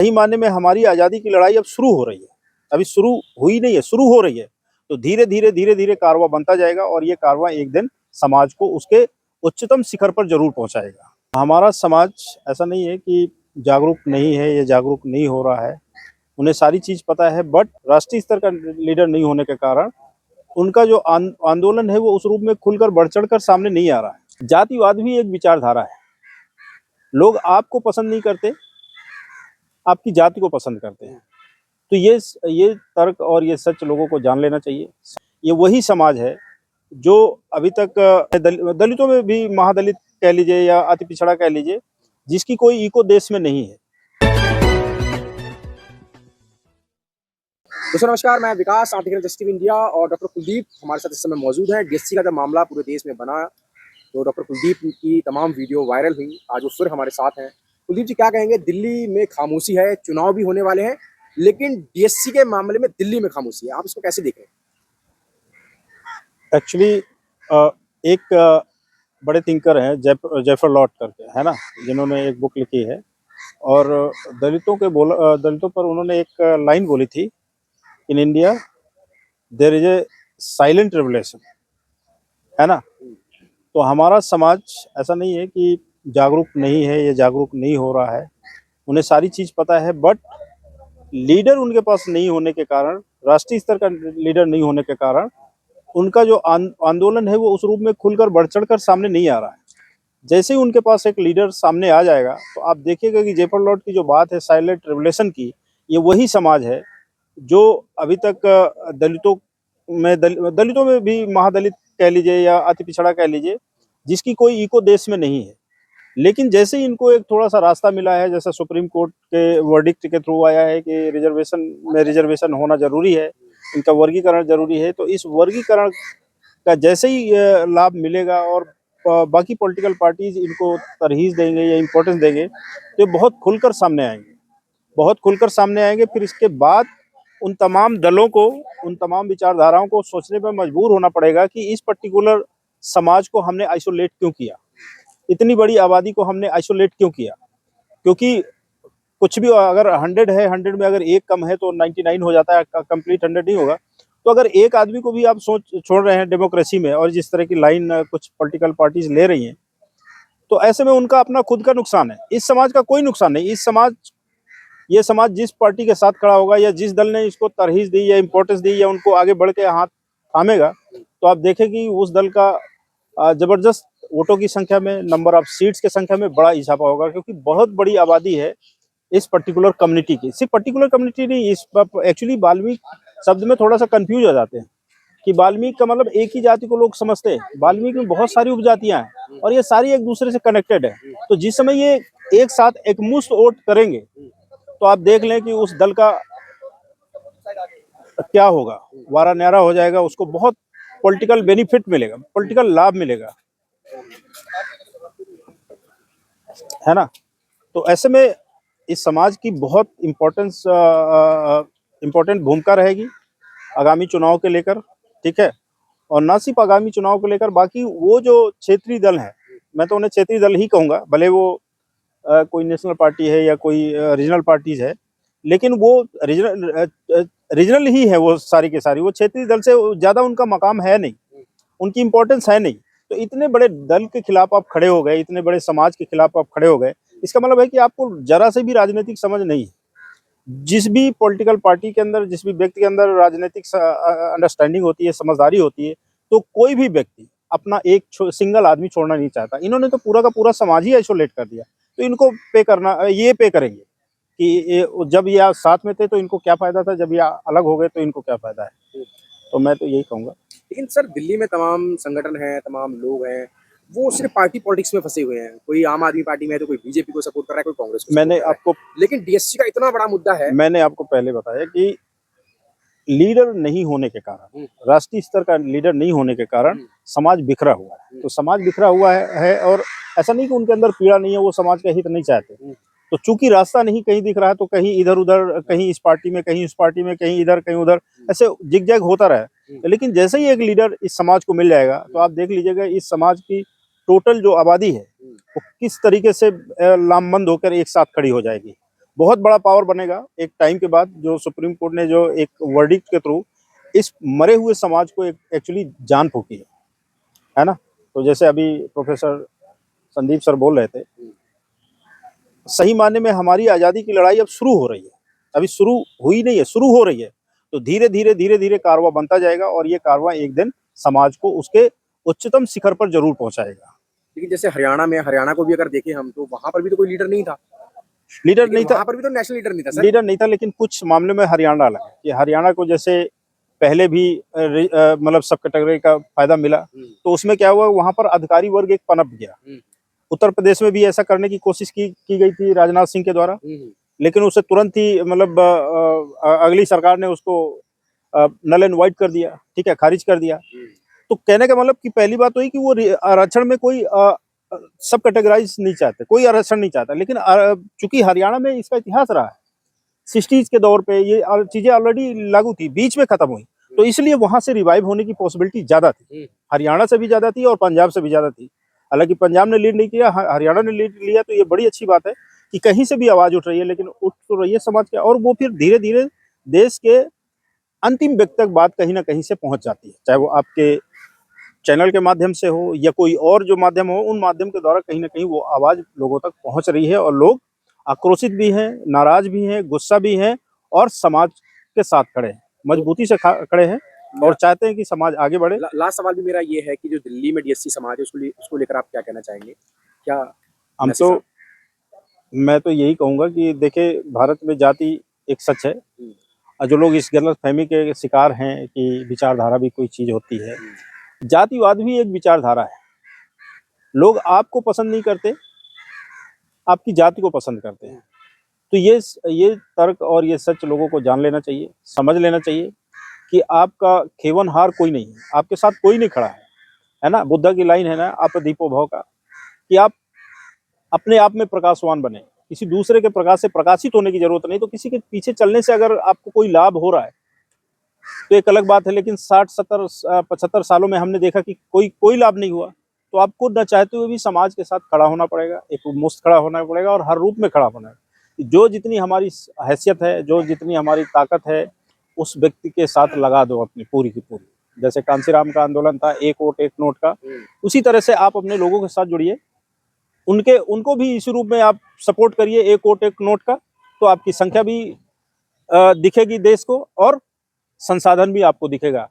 सही मायने में हमारी आज़ादी की लड़ाई अब शुरू हो रही है। अभी शुरू हुई नहीं है, शुरू हो रही है। तो धीरे-धीरे कारवां बनता जाएगा और ये कारवां एक दिन समाज को उसके उच्चतम शिखर पर ज़रूर पहुँचाएगा। हमारा समाज ऐसा नहीं है कि जागरूक नहीं है या जागरूक नहीं हो रहा है। उन्हें सारी चीज़ पता है, बट राष्ट्रीय स्तर का लीडर नहीं होने के कारण उनका जो आंदोलन है वो उस रूप में खुलकर बढ़-चढ़ कर सामने नहीं आ रहा है। जातिवाद भी एक विचारधारा है। लोग आपको पसंद नहीं करते, आपकी जाति को पसंद करते हैं। तो ये तर्क और ये सच लोगों को जान लेना चाहिए। ये वही समाज है जो अभी तक दलितों में भी महादलित कह लीजिए या अति पिछड़ा कह लीजिए, जिसकी कोई इको देश में नहीं है। दोस्तों नमस्कार, मैं विकास, आप देख रहे हैं जस्ट टीवी इंडिया और डॉक्टर कुलदीप हमारे साथ इस समय मौजूद है। डीएससी का जब मामला पूरे देश में बना तो डॉक्टर कुलदीप की तमाम वीडियो वायरल हुई। आज वो फिर हमारे साथ हैं। कुलदीप जी, क्या कहेंगे? दिल्ली में खामोशी है, चुनाव भी होने वाले हैं, लेकिन डीएससी के मामले में दिल्ली में खामोशी है। आप इसको कैसे देखें? एक्चुअली एक बड़े थिंकर हैं जेफर लॉट करके, है ना, जिन्होंने एक बुक लिखी है और दलितों पर उन्होंने एक लाइन बोली थी, in India there is a silent revolution, है ना। तो हमारा समाज ऐसा नहीं है कि जागरूक नहीं है या जागरूक नहीं हो रहा है। उन्हें सारी चीज़ पता है, बट लीडर उनके पास नहीं होने के कारण, राष्ट्रीय स्तर का लीडर नहीं होने के कारण उनका जो आंदोलन है वो उस रूप में खुलकर बढ़-चढ़ कर सामने नहीं आ रहा है। जैसे ही उनके पास एक लीडर सामने आ जाएगा तो आप देखिएगा कि जेफर लॉट की जो बात है साइलेंट रिवोल्यूशन की, ये वही समाज है जो अभी तक दलितों में भी महादलित कह लीजिए या अति पिछड़ा कह लीजिए, जिसकी कोई इको देश में नहीं है। लेकिन जैसे ही इनको एक थोड़ा-सा रास्ता मिला है, जैसा सुप्रीम कोर्ट के वर्डिक्ट के थ्रू आया है कि रिजर्वेशन होना ज़रूरी है, इनका वर्गीकरण ज़रूरी है, तो इस वर्गीकरण का जैसे ही लाभ मिलेगा और बाकी पॉलिटिकल पार्टीज़ इनको तरहीज़ देंगे या इम्पोर्टेंस देंगे, तो ये बहुत खुलकर सामने आएँगे। बहुत खुलकर सामने आएँगे। फिर इसके बाद उन तमाम दलों को, उन तमाम विचारधाराओं को सोचने पे मजबूर होना पड़ेगा कि इस पर्टिकुलर समाज को हमने आइसोलेट क्यों किया? इतनी बड़ी आबादी को हमने आइसोलेट क्यों किया? क्योंकि कुछ भी अगर 100 है, 100 में अगर एक कम है तो 99 हो जाता है, कंप्लीट 100 नहीं होगा। तो अगर एक आदमी को भी आप छोड़ रहे हैं डेमोक्रेसी में और जिस तरह की लाइन कुछ पॉलिटिकल पार्टीज़ ले रही हैं, तो ऐसे में उनका अपना खुद का नुकसान है। इस समाज का कोई नुकसान नहीं। ये समाज जिस पार्टी के साथ खड़ा होगा या जिस दल ने इसको तरहीज़ दी या इम्पोर्टेंस दी या उनको आगे बढ़ के हाथ थामेगा, तो आप देखें कि उस दल का ज़बरदस्त वोटों की संख्या में, नंबर ऑफ सीट्स की संख्या में बड़ा इजाफा होगा, क्योंकि बहुत बड़ी आबादी है इस पर्टिकुलर कम्युनिटी की। सिर्फ पर्टिकुलर कम्युनिटी नहीं, इस एक्चुअली वाल्मीकि शब्द में थोड़ा-सा कन्फ्यूज़ हो जाते हैं कि वाल्मीकि का मतलब एक ही जाति को लोग समझते हैं। वाल्मीकि में बहुत सारी उपजातियाँ हैं और ये सारी एक दूसरे से कनेक्टेड है। तो जिस समय ये एक साथ एकमुश्त वोट करेंगे, तो आप देख लें कि उस दल का क्या होगा, वारा न्यारा हो जाएगा। उसको बहुत पॉलिटिकल बेनिफिट मिलेगा, पॉलिटिकल लाभ मिलेगा, है ना। तो ऐसे में इस समाज की बहुत इम्पोर्टेंट भूमिका रहेगी आगामी चुनाव के लेकर, ठीक है। और ना सिर्फ आगामी चुनाव को लेकर, बाकी वो जो क्षेत्रीय दल हैं, मैं तो उन्हें क्षेत्रीय दल ही कहूँगा, भले वो कोई नेशनल पार्टी है या कोई रीजनल पार्टीज़ है, लेकिन वो रीजनल ही है, वो सारी की सारी। वो क्षेत्रीय दल से ज़्यादा उनका मकाम है नहीं, उनकी इम्पोर्टेंस है नहीं। तो इतने बड़े दल के खिलाफ आप खड़े हो गए, इतने बड़े समाज के खिलाफ आप खड़े हो गए, इसका मतलब है कि आपको ज़रा से भी राजनीतिक समझ नहीं है। जिस भी पॉलिटिकल पार्टी के अंदर, जिस भी व्यक्ति के अंदर राजनीतिक अंडरस्टैंडिंग होती है, समझदारी होती है, तो कोई भी व्यक्ति अपना एक सिंगल आदमी छोड़ना नहीं चाहता। इन्होंने तो पूरा का पूरा समाज ही आइसोलेट कर दिया। तो इनको ये पे करेंगे कि जब ये साथ में थे तो इनको क्या फ़ायदा था, जब ये अलग हो गए तो इनको क्या फ़ायदा है। तो मैं तो यही कहूँगा। लेकिन सर, दिल्ली में तमाम संगठन हैं, तमाम लोग हैं, वो सिर्फ पार्टी पॉलिटिक्स में फंसे हुए हैं। कोई आम आदमी पार्टी में है तो कोई बीजेपी को सपोर्ट कर रहा है, कोई कांग्रेस को मैंने सपोर्ट कर रहा आपको है। लेकिन डीएससी का इतना बड़ा मुद्दा है। मैंने आपको पहले बताया कि लीडर नहीं होने के कारण, राष्ट्रीय स्तर का लीडर नहीं होने के कारण समाज बिखरा हुआ है। तो समाज बिखरा हुआ है और ऐसा नहीं कि उनके अंदर पीड़ा नहीं है, वो समाज का हित नहीं चाहते। तो चूंकि रास्ता नहीं कहीं दिख रहा है, तो कहीं इधर-उधर, कहीं इस पार्टी में, कहीं उस पार्टी में, कहीं इधर, कहीं उधर, ऐसे जिग-जैग होता रहा। लेकिन जैसे ही एक लीडर इस समाज को मिल जाएगा, तो आप देख लीजिएगा इस समाज की टोटल जो आबादी है, वो किस तरीके से लामबंद होकर एक साथ खड़ी हो जाएगी। बहुत बड़ा पावर बनेगा एक टाइम के बाद, जो सुप्रीम कोर्ट ने जो एक वर्डिक्ट के थ्रू इस मरे हुए समाज को एक्चुअली जान फूकी है ना। तो जैसे अभी प्रोफेसर संदीप सर बोल रहे थे, सही मायने में हमारी आज़ादी की लड़ाई अब शुरू हो रही है, अभी शुरू हुई नहीं है, शुरू हो रही है। तो धीरे धीरे कारवां बनता जाएगा और ये कारवां एक दिन समाज को उसके उच्चतम शिखर पर जरूर पहुंचाएगा। लेकिन जैसे हरियाणा को भी अगर देखें हम, तो वहां पर भी तो कोई लीडर नहीं था। लीडर नहीं था, वहां पर भी तो नेशनल लीडर नहीं था सर। लीडर नहीं था, लेकिन कुछ मामले में हरियाणा अलग है कि हरियाणा को जैसे पहले भी मतलब सब कैटेगरी का फायदा मिला, तो उसमें क्या हुआ, वहां पर अधिकारी वर्ग एक पनप गया। उत्तर प्रदेश में भी ऐसा करने की कोशिश की गई थी राजनाथ सिंह के द्वारा, लेकिन उसे तुरंत ही मतलब अगली सरकार ने उसको नल एंड वाइट कर दिया, ठीक है, खारिज कर दिया। तो कहने का मतलब कि पहली बात तो ये कि वो आरक्षण में कोई सब कैटेगराइज नहीं चाहते, कोई आरक्षण नहीं चाहता, लेकिन चूंकि हरियाणा में इसका इतिहास रहा है, 60s के दौर पे ये चीजें ऑलरेडी लागू थी, बीच में खत्म हुई, तो इसलिए वहां से रिवाइव होने की पॉसिबिलिटी ज्यादा थी, हरियाणा से भी ज्यादा थी और पंजाब से भी ज्यादा थी। हालांकि पंजाब ने लीड नहीं किया, हरियाणा ने लीड लिया, तो ये बड़ी अच्छी बात है कि कहीं से भी आवाज उठ रही है, लेकिन उठ तो रही है समाज के, और वो फिर धीरे धीरे देश के अंतिम व्यक्ति तक बात कहीं ना कहीं से पहुंच जाती है, चाहे वो आपके चैनल के माध्यम से हो या कोई और जो माध्यम हो, उन माध्यम के द्वारा कहीं ना कहीं वो आवाज लोगों तक पहुंच रही है और लोग आक्रोशित भी हैं, नाराज भी हैं, गुस्सा भी हैं और समाज के साथ खड़े हैं, मजबूती से खड़े हैं और चाहते हैं कि समाज आगे बढ़े। लास्ट सवाल भी मेरा ये है कि जो दिल्ली में डीएससी समाज है, उसको लेकर आप क्या कहना चाहेंगे? क्या हम तो मैं तो यही कहूंगा कि देखिए, भारत में जाति एक सच है, और जो लोग इस गलतफहमी के शिकार हैं कि विचारधारा भी कोई चीज होती है, जातिवाद भी एक विचारधारा है। लोग आपको पसंद नहीं करते, आपकी जाति को पसंद करते हैं। तो ये तर्क और ये सच लोगों को जान लेना चाहिए, समझ लेना चाहिए कि आपका खेवनहार कोई नहीं है, आपके साथ कोई नहीं खड़ा है ना। बुद्धा की लाइन है ना, आप दीपो भव का, कि आप अपने आप में प्रकाशवान बने, किसी दूसरे के प्रकाश से प्रकाशित होने की जरूरत नहीं। तो किसी के पीछे चलने से अगर आपको कोई लाभ हो रहा है तो एक अलग बात है, लेकिन 60, 70, 75 सालों में हमने देखा कि कोई लाभ नहीं हुआ, तो आपको न चाहते हुए भी समाज के साथ खड़ा होना पड़ेगा, एक मुस्त खड़ा होना पड़ेगा और हर रूप में खड़ा होना है। जो जितनी हमारी हैसियत है, जो जितनी हमारी ताकत है, उस व्यक्ति के साथ लगा दो अपनी पूरी की पूरी। जैसे कांसीराम का आंदोलन था, एक वोट एक नोट का, उसी तरह से आप अपने लोगों के साथ जुड़िए, उनको भी इसी रूप में आप सपोर्ट करिए, एक वोट एक नोट का, तो आपकी संख्या भी दिखेगी देश को और संसाधन भी आपको दिखेगा।